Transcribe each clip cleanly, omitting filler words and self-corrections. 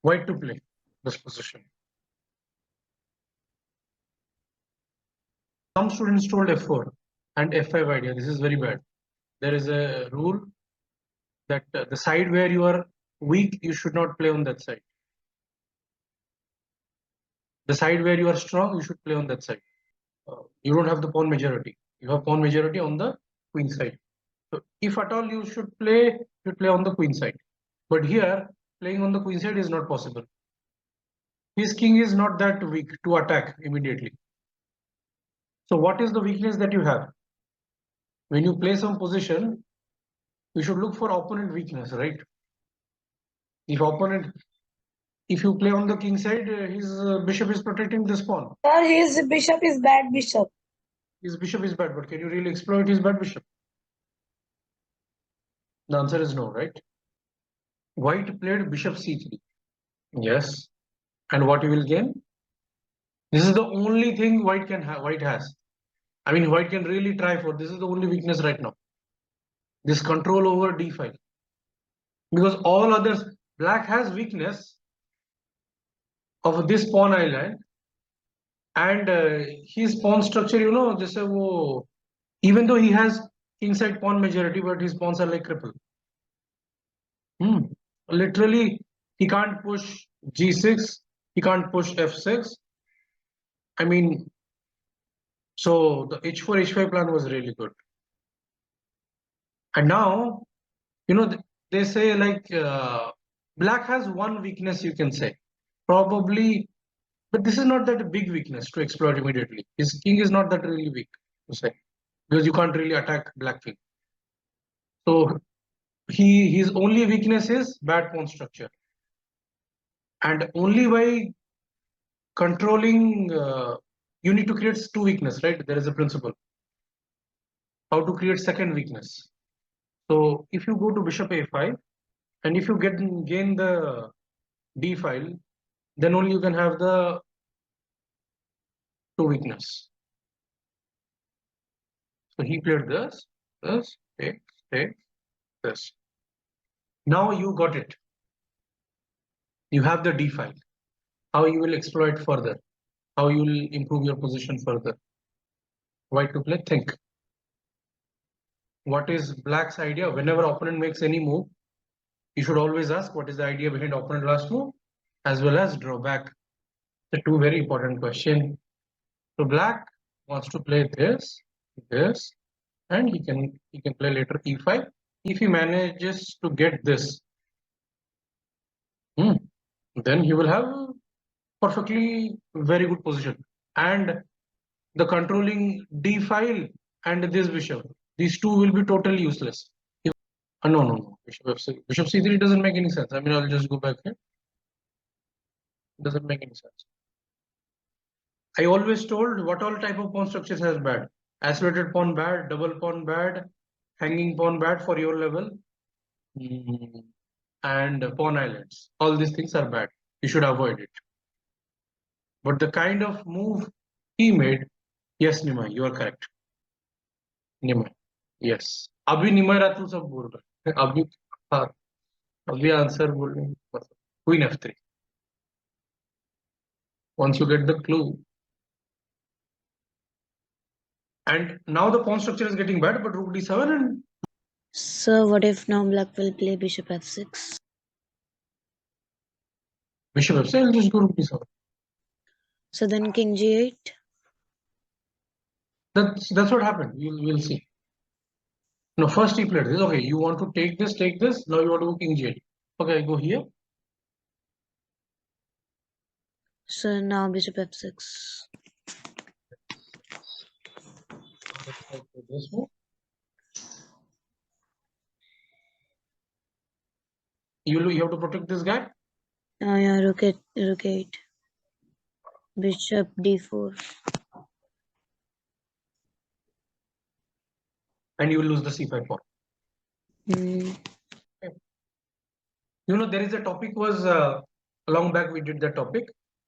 White to play this position. Some students told f4 and f5 idea. This is very bad. There is a rule that the side where you are weak, you should not play on that side. The side where you are strong, you should play on that side. You don't have the pawn majority. You have pawn majority on the queen side. So if at all you should play, you play on the queen side. But here, playing on the queen side is not possible. His king is not that weak to attack immediately. So what is the weakness that you have? When you play some position, you should look for opponent weakness, right? If you play on the king side, his bishop is protecting this pawn. Sir, his bishop is bad bishop. His bishop is bad, but can you really exploit his bad bishop? The answer is no, right? White played bishop c3. Yes. And what you will gain? This is the only thing white has. I mean, white can really try for. This is the only weakness right now. This control over d5. Because all others, black has weakness of this pawn island. And his pawn structure, you know, even though he has kingside pawn majority, but his pawns are like crippled. Literally, he can't push g6, he can't push f6. I mean, so the h4, h5 plan was really good. And now, you know, they say like black has one weakness, you can say. Probably, but this is not that a big weakness to exploit immediately. His king is not that really weak, to say, because you can't really attack black king. So his only weakness is bad pawn structure. And only by controlling, you need to create two weakness, right? There is a principle. How to create second weakness. So if you go to bishop a5, and if you gain the d file, then only you can have the two weakness. So he played this, this. Now you got it. You have the d file. How you will exploit further? How you will improve your position further? White to play, think. What is black's idea? Whenever opponent makes any move, you should always ask what is the idea behind opponent last move, as well as drawback. The two very important questions. So black wants to play this, and he can play later e5. If he manages to get this, then he will have perfectly very good position. And the controlling d file and this bishop, these two will be totally useless. No. Bishop c3 doesn't make any sense. I mean, I'll just go back here. It doesn't make any sense. I always told what all type of pawn structures has bad. Isolated pawn bad, double pawn bad, hanging pawn bad for your level, and pawn islands. All these things are bad. You should avoid it. But the kind of move he made, yes, Nimai, you are correct. Nimai, yes. Abhi Nimai Ratul sab bol raha hai. Abhi answer bol rahe hain. Queen f3. Once you get the clue. And now the pawn structure is getting bad, but rook d7 and... Sir, what if now black will play bishop f6? Bishop f6, I'll just go rook d7. So then king g8? That's what happened. We'll see. No, first he played this. Okay, you want to take this. Now you want to go king g8. Okay, I go here. So now bishop f6. This move. You have to protect this guy. Yeah, rook 8. Bishop d4. And you will lose the c5 pawn. Okay. You know, there is a topic was long back we did that topic.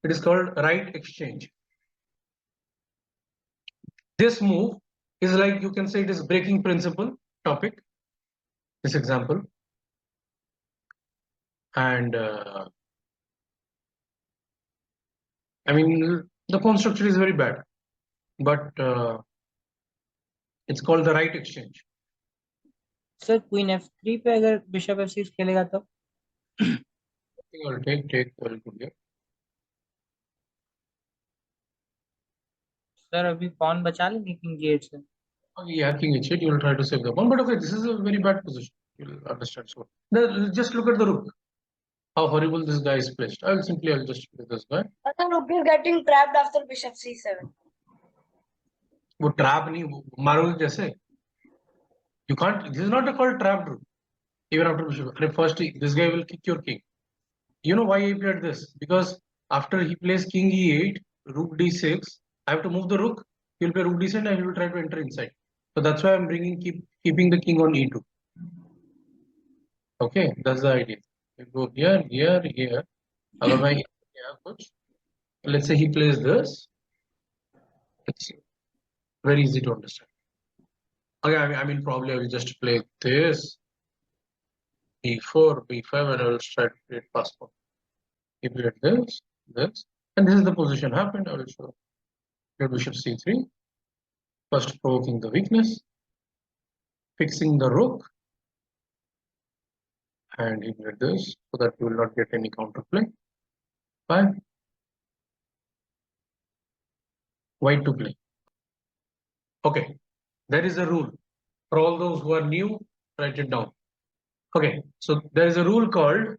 It is called right exchange. This move is like, you can say it is breaking principle topic. This example. And I mean, the pawn structure is very bad, but it's called the right exchange. Sir queen f3 पे अगर bishop f6 खेलेगा तो I think I'll take well good here. Sir अभी pawn बचा लेंगे king g8 से Okay, yeah, king h8, you will try to save the pawn, but okay, this is a very bad position. You'll understand so. Just look at the rook. How horrible this guy is placed. I'll just play this guy. But the rook is getting trapped after bishop c7. वो trap नहीं मारोगे कैसे? You can't. This is not a called trapped rook. Even after bishop. First, this guy will kick your king. You know why he played this? Because after he plays king e8, rook d6, I have to move the rook. He will play rook d7 and he will try to enter inside. So that's why I'm keeping the king on e2. Okay, that's the idea. You go here, here, here. Otherwise, let's say he plays this. It's very easy to understand. Okay, I mean probably I will just play this. b4, b5, and I will try to create passport. He played this, and this is the position happened. I will show your bishop c3. First provoking the weakness, fixing the rook, and he did this so that you will not get any counterplay. Fine. White to play. Okay, there is a rule. For all those who are new, write it down. Okay, so there is a rule called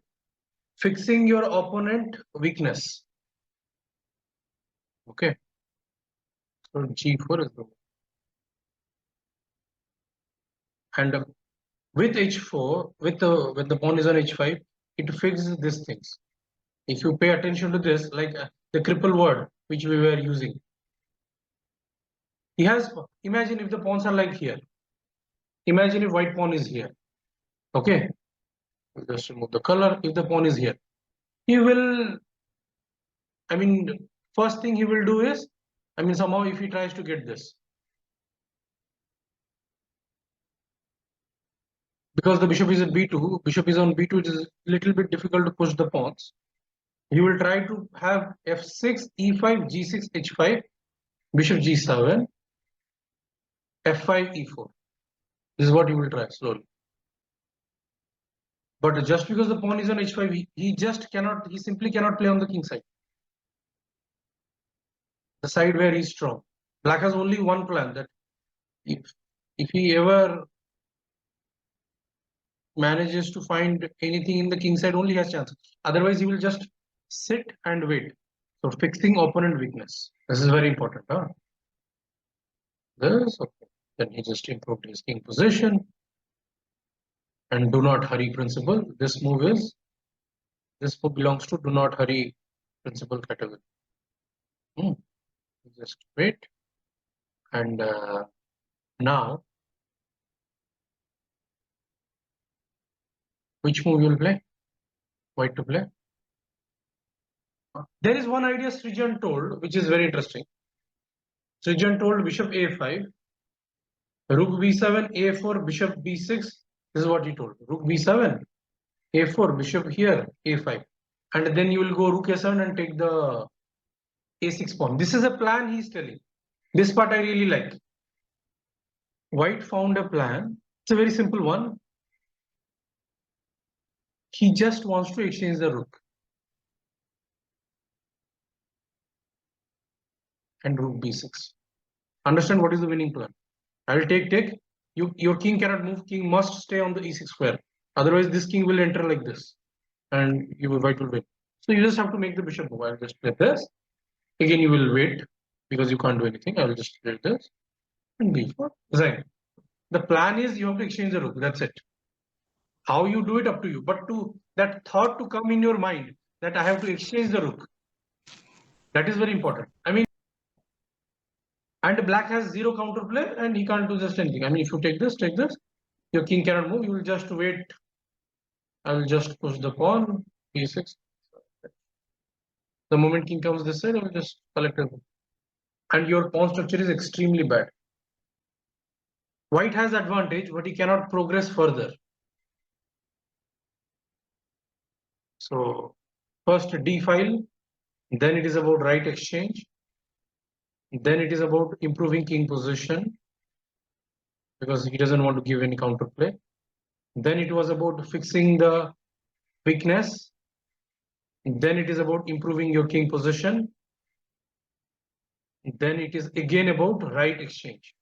fixing your opponent weakness. Okay, so g4 is the one. And with h4, when the pawn is on h5, it fixes these things. If you pay attention to this, like the cripple word which we were using, he has, imagine if the pawns are like here. Imagine if white pawn is here. Okay, we'll just remove the color. If the pawn is here, he will, I mean, first thing he will do is, I mean, somehow if he tries to get this, because the bishop is at b2, bishop is on b2, it is a little bit difficult to push the pawns. He will try to have f6, e5, g6, h5, bishop g7, f5, e4. This is what he will try slowly. But just because the pawn is on h5, he simply cannot play on the king side. The side where he's strong. Black has only one plan, that if he ever manages to find anything in the king side, only has chance. Otherwise, he will just sit and wait. So fixing opponent weakness. This is very important. Huh? This, okay. Then he just improved his king position. And do not hurry principle. This move belongs to do not hurry principle category. Just wait. And now, which move you will play? White to play. There is one idea Srijan told, which is very interesting. Srijan told bishop a5, rook b7, a4, bishop b6. This is what he told. Rook b7, a4, bishop here, a5. And then you will go rook a7 and take the a6 pawn. This is a plan he is telling. This part I really like. White found a plan. It's a very simple one. He just wants to exchange the rook. And rook b6. Understand what is the winning plan. I will take. Your king cannot move. King must stay on the e6 square. Otherwise, this king will enter like this. And white will win. So you just have to make the bishop move. I'll just play this. Again, you will wait because you can't do anything. I will just play this. And b4. Design. The plan is you have to exchange the rook. That's it. How you do it, up to you. But to that thought to come in your mind that I have to exchange the rook, that is very important. I mean, and black has zero counterplay and he can't do just anything. I mean, if you take this, your king cannot move. You will just wait. I will just push the pawn, b6. The moment king comes this side, I will just collect it. And your pawn structure is extremely bad. White has advantage, but he cannot progress further. So first d file, Then it is about right exchange. Then it is about improving king position because he doesn't want to give any counterplay. Then it was about fixing the weakness. Then it is about improving your king position. Then it is again about right exchange.